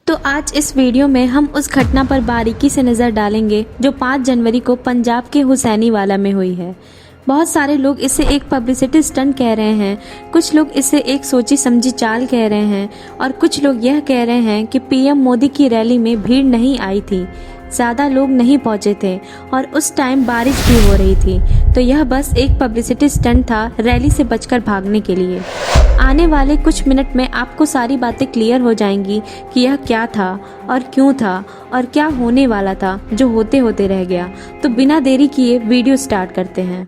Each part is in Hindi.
तो आज इस वीडियो में हम उस घटना पर बारीकी से नज़र डालेंगे जो 5 जनवरी को पंजाब के हुसैनीवाला में हुई है। बहुत सारे लोग इसे एक पब्लिसिटी स्टंट कह रहे हैं, कुछ लोग इसे एक सोची समझी चाल कह रहे हैं और कुछ लोग यह कह रहे हैं कि पीएम मोदी की रैली में भीड़ नहीं आई थी, ज़्यादा लोग नहीं पहुंचे थे और उस टाइम बारिश भी हो रही थी, तो यह बस एक पब्लिसिटी स्टंट था रैली से बचकर भागने के लिए। आने वाले कुछ मिनट में आपको सारी बातें क्लियर हो जाएंगी कि यह क्या था और क्यों था और क्या होने वाला था जो होते होते रह गया। तो बिना देरी किए वीडियो स्टार्ट करते हैं।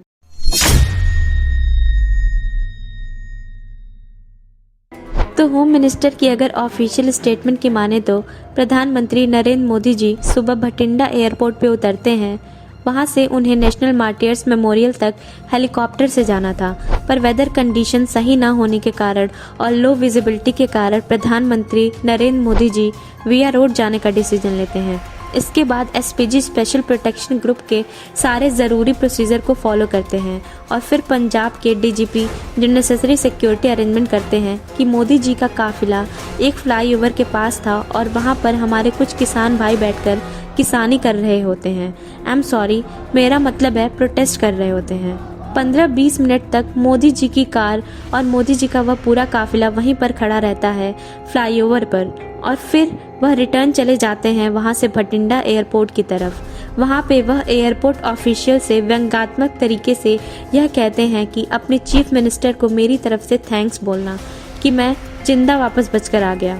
तो होम मिनिस्टर की अगर ऑफिशियल स्टेटमेंट की माने तो प्रधानमंत्री नरेंद्र मोदी जी सुबह भटिंडा एयरपोर्ट पे उतरते हैं। वहाँ से उन्हें नेशनल मार्टियर्स मेमोरियल तक हेलीकॉप्टर से जाना था, पर वेदर कंडीशन सही ना होने के कारण और लो विजिबिलिटी के कारण प्रधानमंत्री नरेंद्र मोदी जी विया रोड जाने का डिसीजन लेते हैं। इसके बाद एसपीजी स्पेशल प्रोटेक्शन ग्रुप के सारे ज़रूरी प्रोसीजर को फॉलो करते हैं और फिर पंजाब के डीजीपी जो नेसेसरी सिक्योरिटी अरेंजमेंट करते हैं कि मोदी जी का काफिला एक फ्लाईओवर के पास था और वहाँ पर हमारे कुछ किसान भाई बैठकर किसानी कर रहे होते हैं। आई एम सॉरी, मेरा मतलब है प्रोटेस्ट कर रहे होते हैं। 15-20 मिनट तक मोदी जी की कार और मोदी जी का वह पूरा काफिला वहीं पर खड़ा रहता है फ्लाईओवर पर और फिर वह रिटर्न चले जाते हैं वहां से भटिंडा एयरपोर्ट की तरफ। वहां पे वह एयरपोर्ट ऑफिशियल से व्यंग्यात्मक तरीके से यह कहते हैं कि अपने चीफ मिनिस्टर को मेरी तरफ से थैंक्स बोलना कि मैं जिंदा वापस बचकर आ गया।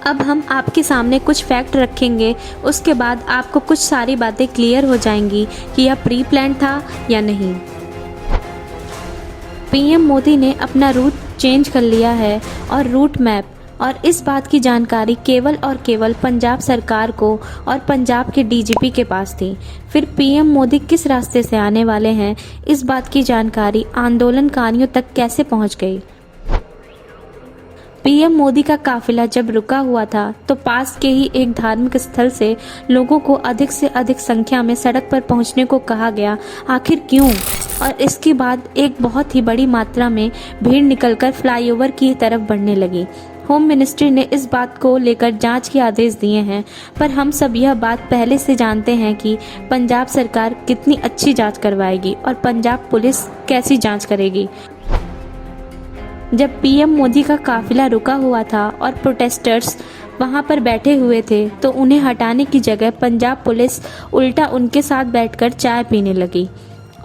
अब हम आपके सामने कुछ फैक्ट रखेंगे, उसके बाद आपको कुछ सारी बातें क्लियर हो जाएंगी कि यह प्री प्लान था या नहीं। पीएम मोदी ने अपना रूट चेंज कर लिया है और रूट मैप और इस बात की जानकारी केवल और केवल पंजाब सरकार को और पंजाब के डीजीपी के पास थी। फिर पीएम मोदी किस रास्ते से आने वाले हैं, इस बात की जानकारी आंदोलनकारियों तक कैसे पहुंच गई। पीएम मोदी का काफिला जब रुका हुआ था तो पास के ही एक धार्मिक स्थल से लोगों को अधिक से अधिक संख्या में सड़क पर पहुंचने को कहा गया। आखिर क्यों? और इसके बाद एक बहुत ही बड़ी मात्रा में भीड़ निकलकर फ्लाईओवर की तरफ बढ़ने लगी। होम मिनिस्ट्री ने इस बात को लेकर जांच के आदेश दिए हैं, पर हम सब यह बात पहले से जानते हैं कि पंजाब सरकार कितनी अच्छी जांच करवाएगी और पंजाब पुलिस कैसी जांच करेगी। जब पीएम मोदी का काफिला रुका हुआ था और प्रोटेस्टर्स वहां पर बैठे हुए थे तो उन्हें हटाने की जगह पंजाब पुलिस उल्टा उनके साथ बैठकर चाय पीने लगी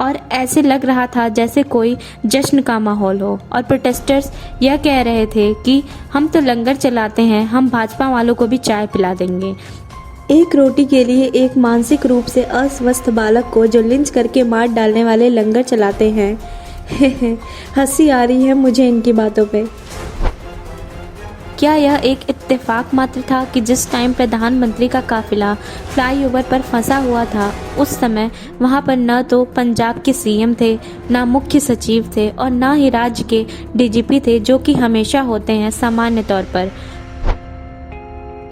और ऐसे लग रहा था जैसे कोई जश्न का माहौल हो। और प्रोटेस्टर्स यह कह रहे थे कि हम तो लंगर चलाते हैं, हम भाजपा वालों को भी चाय पिला देंगे। एक रोटी के लिए एक मानसिक रूप से अस्वस्थ बालक को जो लिंच करके मार डालने वाले लंगर चलाते हैं। हंसी आ रही है मुझे इनकी बातों पे। क्या यह एक इत्तेफाक मात्र था कि जिस टाइम प्रधानमंत्री का काफिला फ्लाईओवर पर फंसा हुआ था उस समय वहां पर न तो पंजाब के सीएम थे, न मुख्य सचिव थे और न ही राज्य के डीजीपी थे जो कि हमेशा होते हैं सामान्य तौर पर।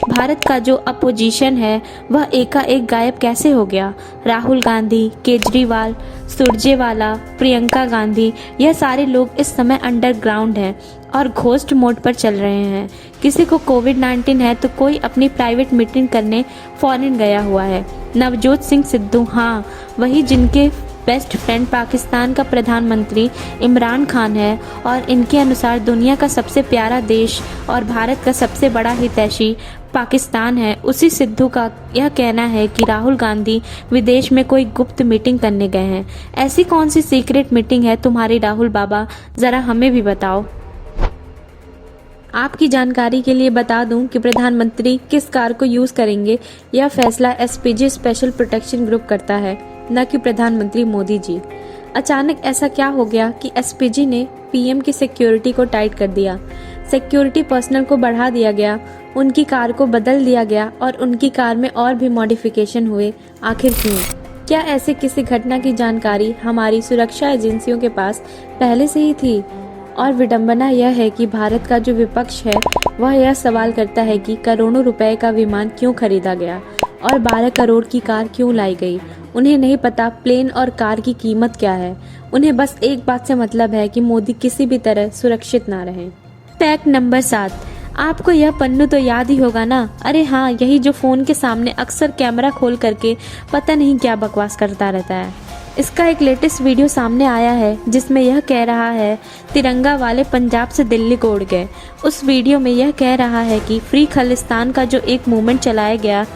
भारत का जो अपोजिशन है वह एकाएक गायब कैसे हो गया? राहुल गांधी, केजरीवाल, सुरजेवाला, प्रियंका गांधी, यह सारे लोग इस समय अंडरग्राउंड हैं और घोस्ट मोड पर चल रहे हैं। किसी को कोविड-19 है तो कोई अपनी प्राइवेट मीटिंग करने फॉरेन गया हुआ है। नवजोत सिंह सिद्धू, हाँ वही जिनके बेस्ट फ्रेंड पाकिस्तान का प्रधानमंत्री इमरान खान है और इनके अनुसार दुनिया का सबसे प्यारा देश और भारत का सबसे बड़ा हितैषी पाकिस्तान है, उसी सिद्धू का यह कहना है कि राहुल गांधी विदेश में कोई गुप्त मीटिंग करने गए हैं। ऐसी कौन सी सीक्रेट मीटिंग है तुम्हारी राहुल बाबा, ज़रा हमें भी बताओ। आपकी जानकारी के लिए बता दूं कि प्रधानमंत्री किस कार को यूज़ करेंगे यह फैसला एसपीजी स्पेशल प्रोटेक्शन ग्रुप करता है, न कि प्रधानमंत्री मोदी जी। अचानक ऐसा क्या हो गया कि एसपीजी ने पीएम की सिक्योरिटी को टाइट कर दिया, सिक्योरिटी पर्सनल को बढ़ा दिया गया, उनकी कार को बदल दिया गया और उनकी कार में और भी मॉडिफिकेशन हुए। आखिर क्यों? क्या ऐसे किसी घटना की जानकारी हमारी सुरक्षा एजेंसियों के पास पहले से ही थी? और विडंबना यह है कि भारत का जो विपक्ष है वह यह सवाल करता है कि करोड़ों रुपए का विमान क्यों खरीदा गया और 12 करोड़ की कार क्यों लाई गई। उन्हें नहीं पता प्लेन और कार की कीमत क्या है। उन्हें बस एक बात से मतलब है कि मोदी किसी भी तरह सुरक्षित ना रहें। फैक्ट नंबर 7, आपको यह पन्नू तो याद ही होगा ना? अरे हाँ, यही जो फ़ोन के सामने अक्सर कैमरा खोल करके पता नहीं क्या बकवास करता रहता है। इसका एक लेटेस्ट वीडियो सामने आया है जिसमें यह कह रहा है तिरंगा वाले पंजाब से दिल्ली को उड़ गए। उस वीडियो में यह कह रहा है कि फ्री खालिस्तान का जो एक मूवमेंट चलाया गया,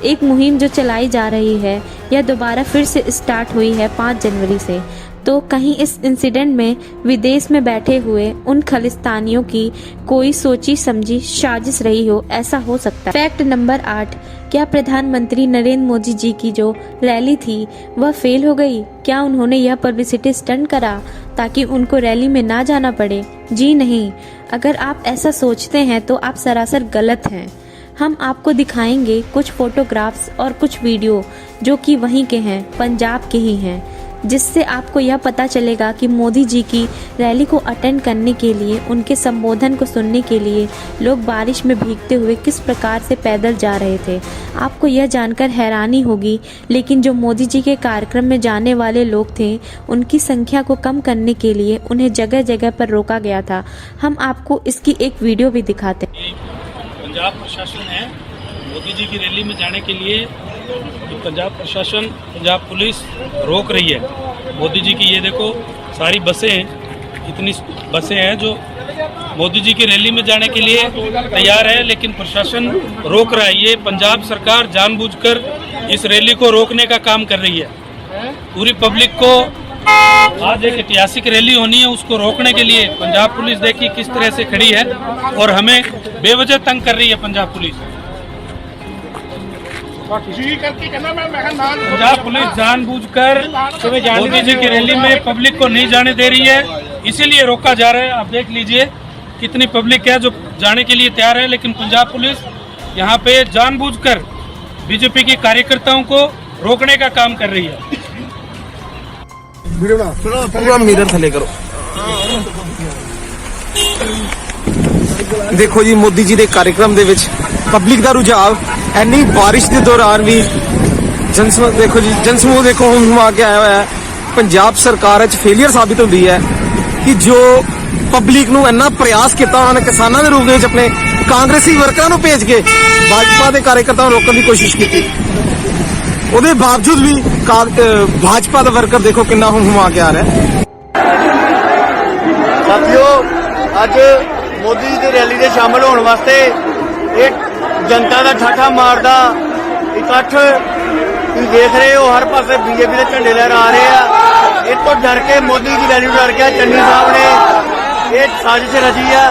एक मुहिम जो चलाई जा रही है, यह दोबारा फिर से स्टार्ट हुई है 5 जनवरी से। तो कहीं इस इंसिडेंट में विदेश में बैठे हुए उन खालिस्तानियों की कोई सोची समझी साजिश रही हो, ऐसा हो सकता है। फैक्ट नंबर 8, क्या प्रधानमंत्री नरेंद्र मोदी जी की जो रैली थी वह फेल हो गई? क्या उन्होंने यह पब्लिसिटी स्टंट करा ताकि उनको रैली में ना जाना पड़े? जी नहीं, अगर आप ऐसा सोचते हैं तो आप सरासर गलत हैं। हम आपको दिखाएंगे कुछ फोटोग्राफ्स और कुछ वीडियो जो कि वहीं के हैं, पंजाब के ही हैं, जिससे आपको यह पता चलेगा कि मोदी जी की रैली को अटेंड करने के लिए, उनके संबोधन को सुनने के लिए लोग बारिश में भीगते हुए किस प्रकार से पैदल जा रहे थे। आपको यह जानकर हैरानी होगी, लेकिन जो मोदी जी के कार्यक्रम में जाने वाले लोग थे, उनकी संख्या को कम करने के लिए उन्हें जगह जगह पर रोका गया था। हम आपको इसकी एक वीडियो भी दिखाते हैं। पंजाब प्रशासन है मोदी जी की रैली में जाने के लिए, तो पंजाब प्रशासन, पंजाब पुलिस रोक रही है मोदी जी की। ये देखो सारी बसें हैं, इतनी बसें हैं जो मोदी जी की रैली में जाने के लिए तैयार है, लेकिन प्रशासन रोक रहा है। ये पंजाब सरकार जानबूझकर इस रैली को रोकने का काम कर रही है। पूरी पब्लिक को आज एक ऐतिहासिक रैली होनी है, उसको रोकने के लिए पंजाब पुलिस देखिए किस तरह से खड़ी है और हमें बेवजह तंग कर रही है पंजाब पुलिस। पंजाब पुलिस जानबूझकर मोदी जी की रैली में पब्लिक को नहीं जाने दे रही है, इसीलिए रोका जा रहा है। आप देख लीजिए कितनी पब्लिक है जो जाने के लिए तैयार है, लेकिन पंजाब पुलिस यहाँ पे जानबूझकर बीजेपी के कार्यकर्ताओं को रोकने का काम कर रही है। पूरा मिरर थले करो। देखो जी, मोदी जी के कार्यक्रम दे विच पब्लिक का रुझाव एनी बारिश के दौरान भी जनसमूह देखो जी, जनसमूह देखो हुमा के आया हुआ है। पंजाब सरकार फेलियर साबित होती है कि जो पब्लिक नूं इन्ना प्रयास किया उन्होंने किसानों के रूप में अपने कांग्रेसी वर्करां नूं भेज के भाजपा के कार्यकर्ताओं रोकने की कोशिश की, ਉਹਦੇ बावजूद भी भाजपा का वर्कर देखो कितना हुमा के आ रहा है। साथियों, अज मोदी जी की रैली में शामिल होने वास्ते एक जनता का ठाठा मारदा इकट्ठ तुम देख रहे हो, हर पासे बीजेपी के झंडे लहरा रहे हैं। इस तो डर के मोदी जी रैली डर के चन्नी साहब ने एक साजिश रची है,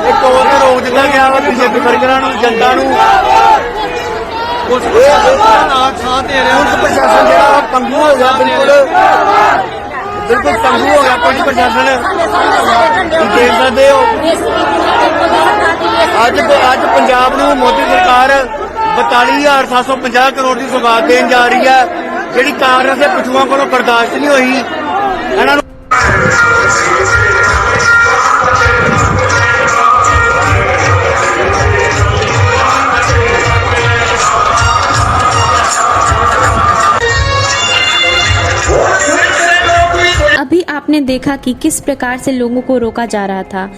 एक तौर पर रोक दिता गया बीजेपी वर्करां नूं, जनता नूं। प्रशासन जो पंगू हो गया, बिल्कुल पंगू हो गया पुलिस प्रशासन। देख सकते हो अज पंजाब नूं मोदी सरकार 42,750 करोड़ की सौगात देन जा रही है, जिहड़ी कांग्रेस के पिछुआं कोलों बर्दाश्त नहीं हुई। इन्हां नूं अभी आपने देखा कि किस प्रकार से लोगों को रोका जा रहा था।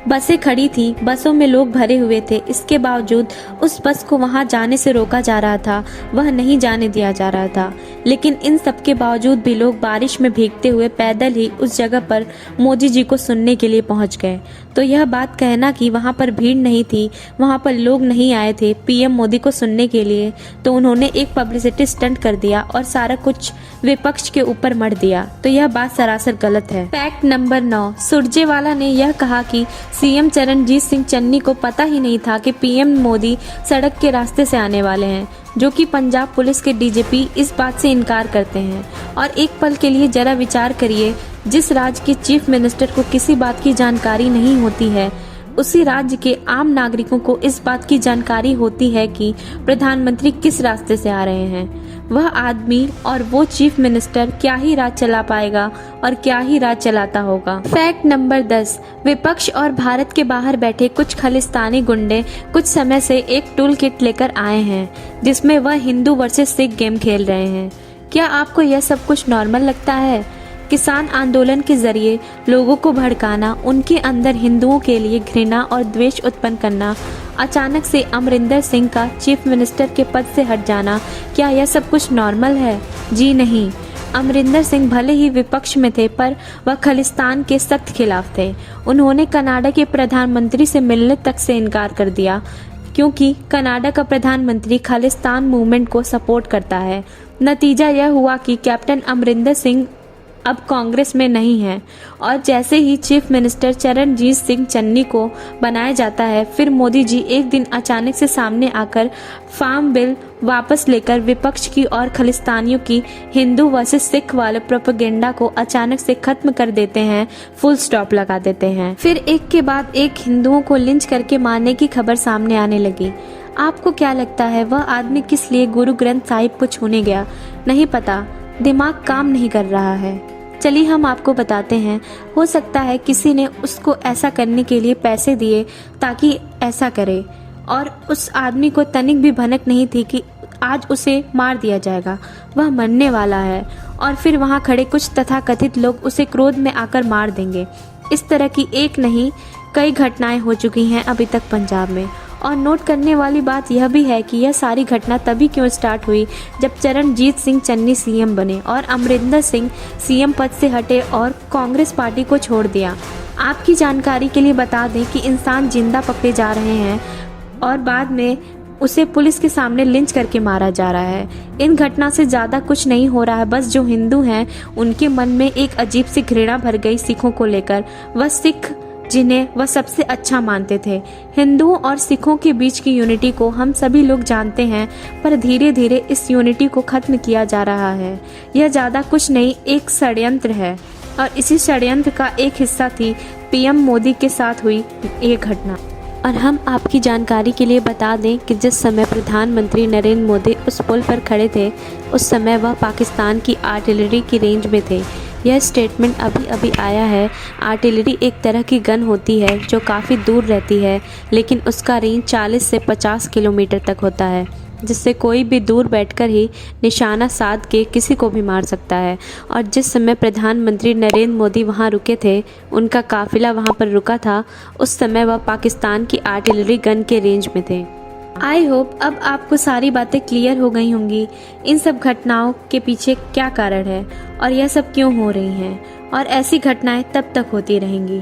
बसें खड़ी थी, बसों में लोग भरे हुए थे, इसके बावजूद उस बस को वहां जाने से रोका जा रहा था, वह नहीं जाने दिया जा रहा था। लेकिन इन सब के बावजूद भी लोग बारिश में भीगते हुए पैदल ही उस जगह पर मोदी जी को सुनने के लिए पहुंच गए। तो यह बात कहना कि वहां पर भीड़ नहीं थी, वहां पर लोग नहीं आए थे पीएम मोदी को सुनने के लिए, तो उन्होंने एक पब्लिसिटी स्टंट कर दिया और सारा कुछ विपक्ष के ऊपर मढ़ दिया। तो यह बात सरासर गलत है। फैक्ट नंबर 9, सुरजेवाला ने यह कहा कि सीएम चरणजीत सिंह चन्नी को पता ही नहीं था कि पीएम मोदी सड़क के रास्ते से आने वाले हैं, जो कि पंजाब पुलिस के डीजीपी इस बात से इनकार करते हैं। और एक पल के लिए जरा विचार करिए, जिस राज्य के चीफ मिनिस्टर को किसी बात की जानकारी नहीं होती है, उसी राज्य के आम नागरिकों को इस बात की जानकारी होती है कि प्रधानमंत्री किस रास्ते से आ रहे हैं। वह आदमी और वो चीफ मिनिस्टर क्या ही राज चला पाएगा और क्या ही राज चलाता होगा। फैक्ट नंबर 10, विपक्ष और भारत के बाहर बैठे कुछ खालिस्तानी गुंडे कुछ समय से एक टूल किट लेकर आए हैं, जिसमें वह हिंदू वर्सेस सिख गेम खेल रहे हैं। क्या आपको यह सब कुछ नॉर्मल लगता है? किसान आंदोलन के जरिए लोगों को भड़काना, उनके अंदर हिंदुओं के लिए घृणा और द्वेष उत्पन्न करना, अचानक से अमरिंदर सिंह का चीफ मिनिस्टर के पद से हट जाना, क्या यह सब कुछ नॉर्मल है? जी नहीं। अमरिंदर सिंह भले ही विपक्ष में थे, पर वह खालिस्तान के सख्त खिलाफ थे। उन्होंने कनाडा के प्रधानमंत्री से मिलने तक से इनकार कर दिया, क्योंकि कनाडा का प्रधानमंत्री खालिस्तान मूवमेंट को सपोर्ट करता है। नतीजा यह हुआ कि कैप्टन अमरिंदर सिंह अब कांग्रेस में नहीं है, और जैसे ही चीफ मिनिस्टर चरणजीत सिंह चन्नी को बनाया जाता है, फिर मोदी जी एक दिन अचानक से सामने आकर फार्म बिल वापस लेकर विपक्ष की और खालिस्तानियों की हिंदू वर्सेस सिख वाले प्रोपेगेंडा को अचानक से खत्म कर देते हैं, फुल स्टॉप लगा देते हैं। फिर एक के बाद एक हिंदुओं को लिंच करके मारने की खबर सामने आने लगी। आपको क्या लगता है वह आदमी किस लिए गुरु ग्रंथ साहिब को छूने गया? नहीं पता, दिमाग काम नहीं कर रहा है। चलिए हम आपको बताते हैं। हो सकता है किसी ने उसको ऐसा करने के लिए पैसे दिए ताकि ऐसा करे, और उस आदमी को तनिक भी भनक नहीं थी कि आज उसे मार दिया जाएगा, वह मरने वाला है, और फिर वहाँ खड़े कुछ तथाकथित लोग उसे क्रोध में आकर मार देंगे। इस तरह की एक नहीं कई घटनाएं हो चुकी हैं अभी तक पंजाब में। और नोट करने वाली बात यह भी है कि यह सारी घटना तभी क्यों स्टार्ट हुई जब चरणजीत सिंह चन्नी सीएम बने और अमरिंदर सिंह सीएम पद से हटे और कांग्रेस पार्टी को छोड़ दिया। आपकी जानकारी के लिए बता दें कि इंसान जिंदा पकड़े जा रहे हैं और बाद में उसे पुलिस के सामने लिंच करके मारा जा रहा है। इन घटना से ज़्यादा कुछ नहीं हो रहा है, बस जो हिंदू हैं उनके मन में एक अजीब सी घृणा भर गई सिखों को लेकर। वह सिख जिन्हें वह सबसे अच्छा मानते थे। हिंदुओं और सिखों के बीच की यूनिटी को हम सभी लोग जानते हैं, पर धीरे धीरे इस यूनिटी को खत्म किया जा रहा है। यह ज़्यादा कुछ नहीं, एक षड्यंत्र है, और इसी षड्यंत्र का एक हिस्सा थी पीएम मोदी के साथ हुई ये घटना। और हम आपकी जानकारी के लिए बता दें कि जिस समय प्रधानमंत्री नरेंद्र मोदी उस पुल पर खड़े थे, उस समय वह पाकिस्तान की आर्टिलरी की रेंज में थे। यह स्टेटमेंट अभी अभी आया है। आर्टिलरी एक तरह की गन होती है जो काफ़ी दूर रहती है, लेकिन उसका रेंज 40 से 50 किलोमीटर तक होता है, जिससे कोई भी दूर बैठकर ही निशाना साध के किसी को भी मार सकता है। और जिस समय प्रधानमंत्री नरेंद्र मोदी वहां रुके थे, उनका काफिला वहां पर रुका था, उस समय वह पाकिस्तान की आर्टिलरी गन के रेंज में थे। आई होप अब आपको सारी बातें क्लियर हो गई होंगी। इन सब घटनाओं के पीछे क्या कारण है और यह सब क्यों हो रही हैं, और ऐसी घटनाएं तब तक होती रहेंगी।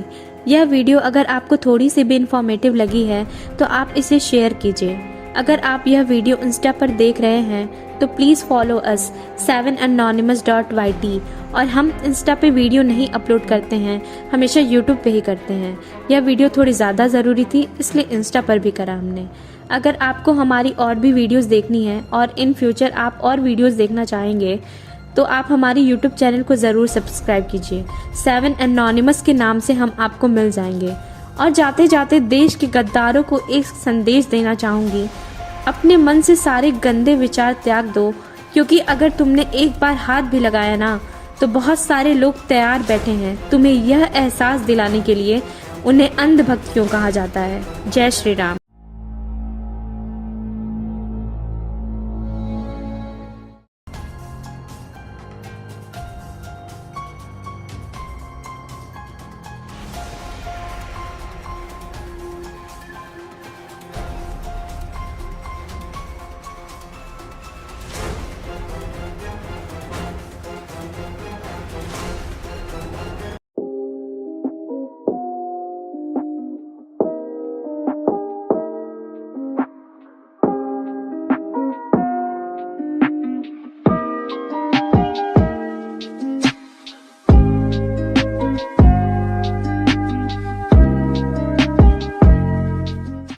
यह वीडियो अगर आपको थोड़ी सी भी इंफॉर्मेटिव लगी है तो आप इसे शेयर कीजिए। अगर आप यह वीडियो इंस्टा पर देख रहे हैं तो प्लीज़ फॉलो अस 7anonymous.yt। और हम इंस्टा पे वीडियो नहीं अपलोड करते हैं, हमेशा यूट्यूब पे ही करते हैं। यह वीडियो थोड़ी ज़्यादा ज़रूरी थी, इसलिए इंस्टा पर भी करा हमने। अगर आपको हमारी और भी वीडियोस देखनी है और इन फ्यूचर आप और वीडियोस देखना चाहेंगे तो आप हमारी यूट्यूब चैनल को ज़रूर सब्सक्राइब कीजिए। 7 Anonymous के नाम से हम आपको मिल जाएंगे। और जाते जाते देश के गद्दारों को एक संदेश देना चाहूँगी, अपने मन से सारे गंदे विचार त्याग दो, क्योंकि अगर तुमने एक बार हाथ भी लगाया ना तो बहुत सारे लोग तैयार बैठे हैं तुम्हें यह एहसास दिलाने के लिए। उन्हें अंधभक्त क्यों कहा जाता है। जय श्री राम।